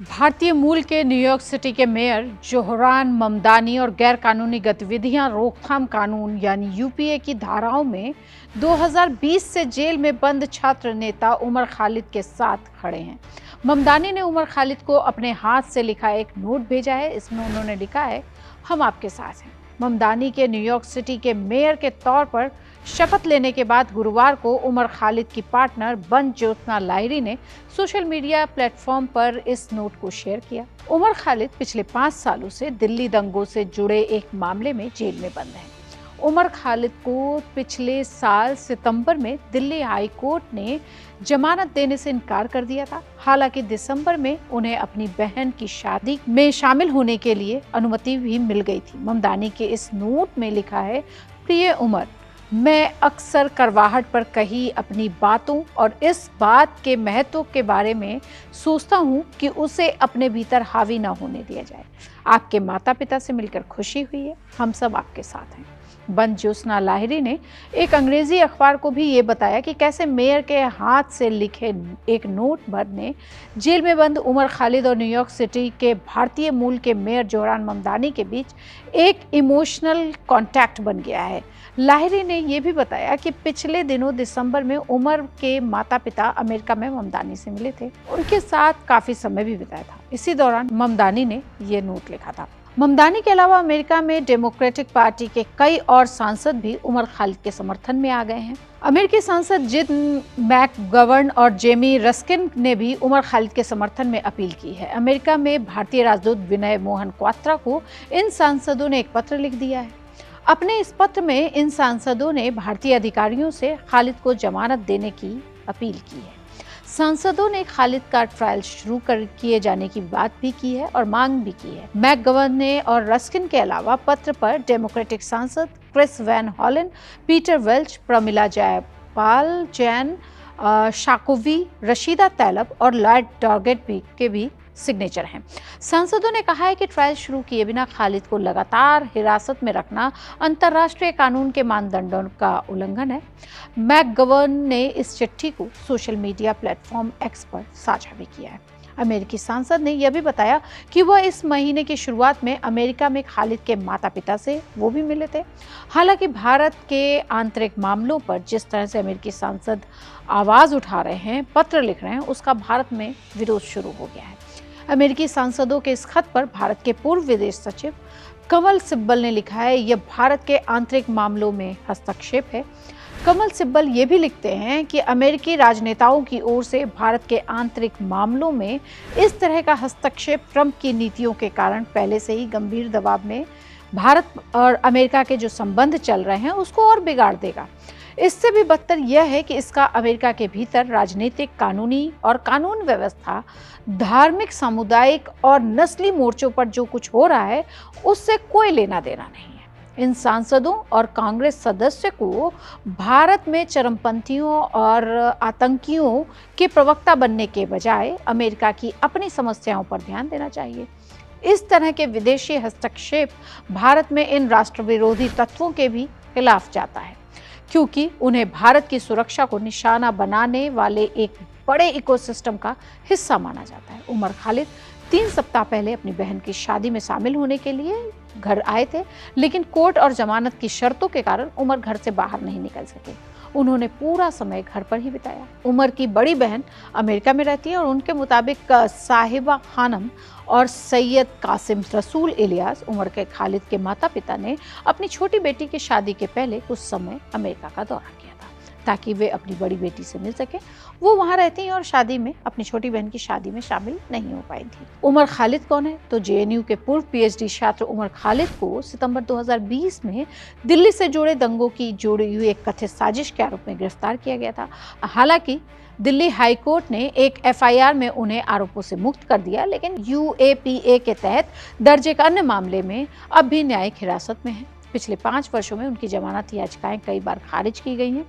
भारतीय मूल के न्यूयॉर्क सिटी के मेयर जोहरान ममदानी और गैर कानूनी गतिविधियां रोकथाम कानून यानी यूपीए की धाराओं में 2020 से जेल में बंद छात्र नेता उमर खालिद के साथ खड़े हैं। ममदानी ने उमर खालिद को अपने हाथ से लिखा एक नोट भेजा है। इसमें उन्होंने लिखा है, हम आपके साथ हैं। ममदानी के न्यूयॉर्क सिटी के मेयर के तौर पर शपथ लेने के बाद गुरुवार को उमर खालिद की पार्टनर बन ज्योत्सना लाहिरी ने सोशल मीडिया प्लेटफॉर्म पर इस नोट को शेयर किया। उमर खालिद पिछले 5 सालों से दिल्ली दंगों से जुड़े एक मामले में जेल में बंद हैं। उमर खालिद को पिछले साल सितंबर में दिल्ली हाई कोर्ट ने जमानत देने से इनकार कर दिया था। हालांकि दिसंबर में उन्हें अपनी बहन की शादी में शामिल होने के लिए अनुमति भी मिल गई थी। ममदानी के इस नोट में लिखा है, प्रिय उमर, मैं अक्सर करवाहट पर कही अपनी बातों और इस बात के महत्व के बारे में सोचता हूँ कि उसे अपने भीतर हावी न होने दिया जाए। आपके माता पिता से मिलकर खुशी हुई है। हम सब आपके साथ हैं। बन ज्योत्सना लाहिरी ने एक अंग्रेजी अखबार को भी ये बताया कि कैसे मेयर के हाथ से लिखे एक नोट पर ने जेल में बंद उमर खालिद और न्यूयॉर्क सिटी के भारतीय मूल के मेयर जोहरान ममदानी के बीच एक इमोशनल कॉन्टैक्ट बन गया है। लाहिरी ने यह भी बताया कि पिछले दिनों दिसंबर में उमर के माता पिता अमेरिका में ममदानी से मिले थे। उनके साथ काफी समय भी बिताया था। इसी दौरान ममदानी ने यह नोट लिखा था। ममदानी के अलावा अमेरिका में डेमोक्रेटिक पार्टी के कई और सांसद भी उमर खालिद के समर्थन में आ गए हैं। अमेरिकी सांसद जिम मैकगवर्न और जेमी रस्किन ने भी उमर खालिद के समर्थन में अपील की है। अमेरिका में भारतीय राजदूत विनय मोहन क्वात्रा को इन सांसदों ने एक पत्र लिख दिया है। अपने इस पत्र में इन सांसदों ने भारतीय अधिकारियों से खालिद को जमानत देने की अपील की है। सांसदों ने खालिद का ट्रायल शुरू किए जाने की बात भी की है और मांग भी की है। मैकगवर्न ने और रस्किन के अलावा पत्र पर डेमोक्रेटिक सांसद Chris Van Hollen, Peter Welch, Pramila Jayapal, Jan Schakowsky, Rashida Tlaib और लॉयड डॉर्गेट के भी सिग्नेचर हैं। सांसदों ने कहा है कि ट्रायल शुरू किए बिना खालिद को लगातार हिरासत में रखना अंतर्राष्ट्रीय कानून के मानदंडों का उल्लंघन है। मैकगवर्न ने इस चिट्ठी को सोशल मीडिया प्लेटफॉर्म एक्स पर साझा भी किया है। अमेरिकी सांसद ने यह भी बताया कि वह इस महीने की शुरुआत में अमेरिका में खालिद के माता पिता से वो भी मिले थे। हालांकि भारत के आंतरिक मामलों पर जिस तरह से अमेरिकी सांसद आवाज उठा रहे हैं, पत्र लिख रहे हैं, उसका भारत में विरोध शुरू हो गया है। अमेरिकी सांसदों के इस खत पर भारत के पूर्व विदेश सचिव कमल सिब्बल ने लिखा है, यह भारत के आंतरिक मामलों में हस्तक्षेप है। कमल सिब्बल ये भी लिखते हैं कि अमेरिकी राजनेताओं की ओर से भारत के आंतरिक मामलों में इस तरह का हस्तक्षेप ट्रंप की नीतियों के कारण पहले से ही गंभीर दबाव में भारत और अमेरिका के जो संबंध चल रहे हैं उसको और बिगाड़ देगा। इससे भी बदतर यह है कि इसका अमेरिका के भीतर राजनीतिक, कानूनी और कानून व्यवस्था, धार्मिक, सामुदायिक और नस्ली मोर्चों पर जो कुछ हो रहा है उससे कोई लेना देना नहीं है। इन सांसदों और कांग्रेस सदस्य को भारत में चरमपंथियों और आतंकियों के प्रवक्ता बनने के बजाय अमेरिका की अपनी समस्याओं पर ध्यान देना चाहिए। इस तरह के विदेशी हस्तक्षेप भारत में इन राष्ट्र विरोधी तत्वों के भी खिलाफ जाता है, क्योंकि उन्हें भारत की सुरक्षा को निशाना बनाने वाले एक बड़े इकोसिस्टम का हिस्सा माना जाता है। उमर खालिद 3 सप्ताह पहले अपनी बहन की शादी में शामिल होने के लिए घर आए थे, लेकिन कोर्ट और जमानत की शर्तों के कारण उमर घर से बाहर नहीं निकल सके। उन्होंने पूरा समय घर पर ही बिताया। उमर की बड़ी बहन अमेरिका में रहती है और उनके मुताबिक साहिबा खानम और सैयद कासिम रसूल इलियास, उमर के खालिद के माता पिता ने अपनी छोटी बेटी की शादी के पहले कुछ समय अमेरिका का दौरा किया था ताकि वे अपनी बड़ी बेटी से मिल सके। वो वहाँ रहती हैं और शादी में अपनी छोटी बहन की शादी में शामिल नहीं हो पाई थी। उमर खालिद कौन है? तो जेएनयू के पूर्व पीएचडी छात्र उमर खालिद को सितंबर 2020 में दिल्ली से जुड़े दंगों की जुड़ी हुई एक कथित साजिश के आरोप में गिरफ्तार किया गया था। हालांकि दिल्ली हाई कोर्ट ने एक एफआईआर में उन्हें आरोपों से मुक्त कर दिया, लेकिन यूएपीए के तहत दर्ज एक अन्य मामले में अब भी न्यायिक हिरासत में है। पिछले 5 वर्षों में उनकी जमानत याचिकाएं कई बार खारिज की गई हैं।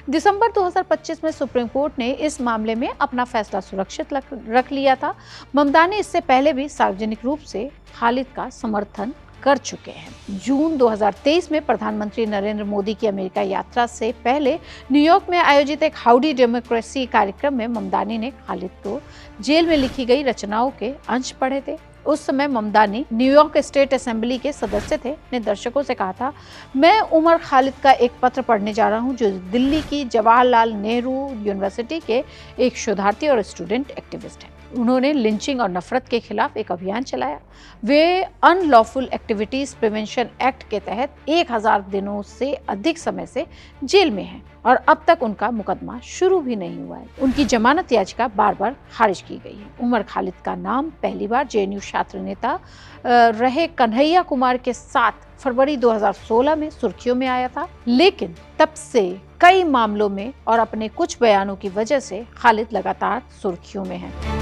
दिसंबर 2025 में सुप्रीम कोर्ट ने इस मामले में अपना फैसला सुरक्षित रख लिया था। ममदानी इससे पहले भी सार्वजनिक रूप से खालिद का समर्थन कर चुके हैं। जून 2023 में प्रधानमंत्री नरेंद्र मोदी की अमेरिका यात्रा से पहले न्यूयॉर्क में आयोजित एक हाउडी डेमोक्रेसी कार्यक्रम में ममदानी ने खालिद को जेल में लिखी गई रचनाओं के अंश पढ़े थे। उस समय ममदानी न्यूयॉर्क स्टेट असेंबली के सदस्य थे। ने दर्शकों से कहा था, मैं उमर खालिद का एक पत्र पढ़ने जा रहा हूं, जो दिल्ली की जवाहरलाल नेहरू यूनिवर्सिटी के एक शोधार्थी और स्टूडेंट एक्टिविस्ट हैं। उन्होंने लिंचिंग और नफरत के खिलाफ एक अभियान चलाया। वे अनलॉफुल एक्टिविटीज प्रिवेंशन एक्ट के तहत 1000 दिनों से अधिक समय से जेल में हैं और अब तक उनका मुकदमा शुरू भी नहीं हुआ है। उनकी जमानत याचिका बार बार खारिज की गई है। उमर खालिद का नाम पहली बार जेएनयू छात्र नेता रहे कन्हैया कुमार के साथ फरवरी 2016 में सुर्खियों में आया था, लेकिन तब से कई मामलों में और अपने कुछ बयानों की वजह से खालिद लगातार सुर्खियों में है।